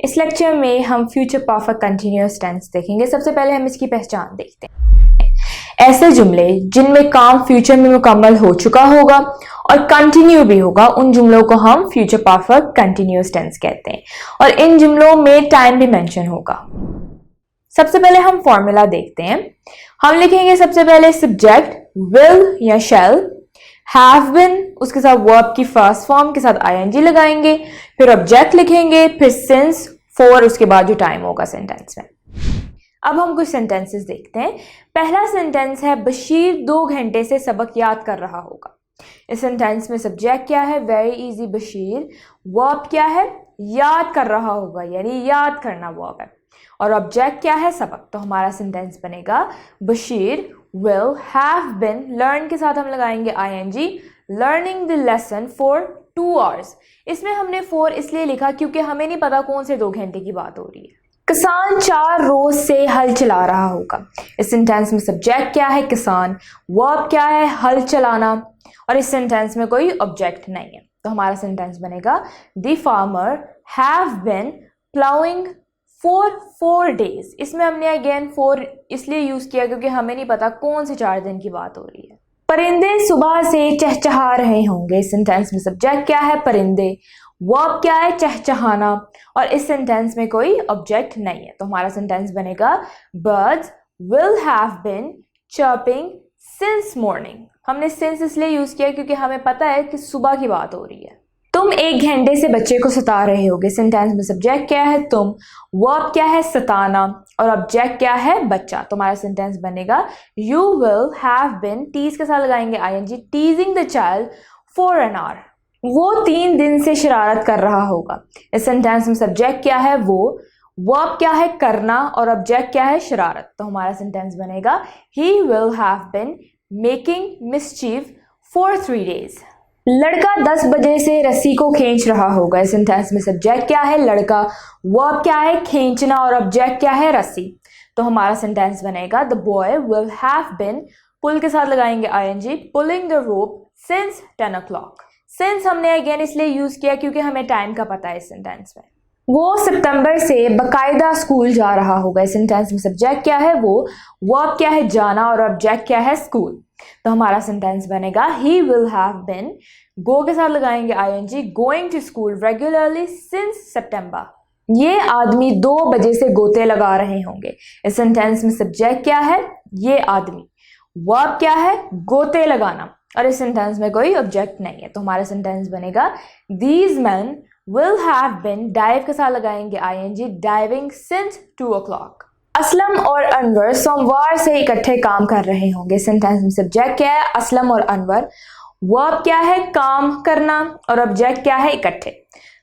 इस लेक्चर में हम फ्यूचर परफेक्ट कंटिन्यूअस टेंस देखेंगे। सबसे पहले हम इसकी पहचान देखते हैं। ऐसे जुमले जिनमें काम फ्यूचर में मुकम्मल हो चुका होगा और कंटिन्यू भी होगा, उन जुमलों को हम फ्यूचर परफेक्ट कंटिन्यूअस टेंस कहते हैं और इन जुमलों में टाइम भी मेंशन होगा। सबसे पहले हम फॉर्मूला देखते हैं। हम लिखेंगे सबसे पहले सब्जेक्ट विल या शैल, हैव बिन उसके साथ वर्ब की फर्स्ट फॉर्म के साथ आईएनजी लगाएंगे, फिर ऑब्जेक्ट लिखेंगे, फिर सिंस, फॉर, उसके बाद जो टाइम होगा सेंटेंस में। अब हम कुछ सेंटेंसेस देखते हैं। पहला सेंटेंस है बशीर 2 घंटे से सबक याद कर रहा होगा। इस सेंटेंस में सब्जेक्ट क्या है? Very easy Bashir. वर्ब क्या है? याद कर रहा होगा, यानी याद करना वर्ब है। और ऑब्जेक्ट क्या है? सबक। तो हमारा सेंटेंस बनेगा Bashir will have been, learn के साथ हम लगाएंगे ing, learning the lesson for 2 hours। इसमें हमने for इसलिए लिखा क्योंकि हमें नहीं पता कौन से 2 घंटे की बात हो रही है। किसान 4 रोज से हल चला रहा होगा। इस सेंटेंस में सब्जेक्ट क्या है? किसान। वर्ब क्या है? हल चलाना। और इस सेंटेंस में कोई ऑब्जेक्ट नहीं है, तो हमारा सेंटेंस बनेगा the farmer have been ploughing for 4 days. इसमें हमने अगेन फॉर इसलिए यूज किया क्योंकि हमें नहीं पता कौन से 4 दिन की बात हो रही है। परिंदे सुबह से चहचहा रहे होंगे। इस सेंटेंस में सब्जेक्ट क्या है? परिंदे। वर्ब क्या है? चहचहाना। और इस सेंटेंस में कोई ऑब्जेक्ट नहीं है, तो हमारा सेंटेंस बनेगा birds will have been chirping since morning. हमने सिंस इसलिए यूज किया क्योंकि हमें पता है कि सुबह की बात हो रही है। तुम 1 घंटे से बच्चे को सता रहे होगे। सेंटेंस में सब्जेक्ट क्या है? तुम। वर्ब क्या है? सताना। और ऑब्जेक्ट क्या है? बच्चा। तो हमारा सेंटेंस बनेगा you will have been, tease के साथ लगाएंगे ING, teasing the child for an hour. वो 3 दिन से शरारत कर रहा होगा। इस सेंटेंस में सब्जेक्ट क्या है? वो। वर्ब क्या है? करना। और ऑब्जेक्ट क्या है? शरारत। तो हमारा सेंटेंस बनेगा he will have been making mischief for 3 days. लड़का 10 बजे से रस्सी को खींच रहा होगा। इस सेंटेंस में सब्जेक्ट क्या है? लड़का। वर्ब क्या है? खींचना। और ऑब्जेक्ट क्या है? रस्सी। तो हमारा सेंटेंस बनेगा the boy will have been, pull के साथ लगाएंगे I N G, pulling the rope since 10 o'clock। Since हमने अगेन इसलिए यूज किया क्योंकि हमें टाइम का पता है इस सेंटेंस में। वो सितंबर से बकायदा स्कूल जा रहा होगा। इस सेंटेंस में सब्जेक्ट क्या है? वो। वर्ब क्या है? जाना। और ऑब्जेक्ट क्या है? स्कूल। तो हमारा सेंटेंस बनेगा he will have been, go के साथ लगाएंगे I N G, going to school regularly since September. ये आदमी 2 बजे से गोते लगा रहे होंगे। इस सेंटेंस में सब्जेक्ट क्या है? ये आदमी। वर्ब क्या है? गोते लगाना। और इस सेंटेंस में कोई ऑब्जेक्ट नहीं है, तो हमारा सेंटेंस बनेगा these man will have been, dive के साथ लगाएंगे ING, diving since 2 o'clock। Aslam और अनवर सोमवार से इकट्ठे काम कर रहे होंगे। सेंटेंस में सब्जेक्ट क्या है? असलम और अनवर। वर्ब क्या है? काम करना। और ऑब्जेक्ट क्या है? इकट्ठे।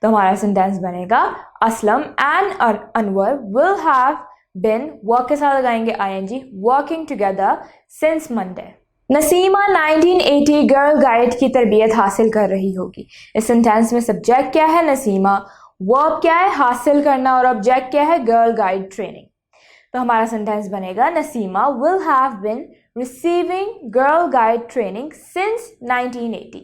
तो हमारा सेंटेंस बनेगा Aslam and Anwar will have been, work के साथ लगाएंगे ING, working together since Monday. Nasima 1980 girl guide की तरबियत हासिल कर रही होगी। इस सेंटेंस में सब्जेक्ट क्या है? नसीमा। वर्ब क्या है? हासिल करना। और ऑब्जेक्ट क्या है? Girl guide training. तो हमारा सेंटेंस बनेगा Nasima will have been receiving girl guide training since 1980।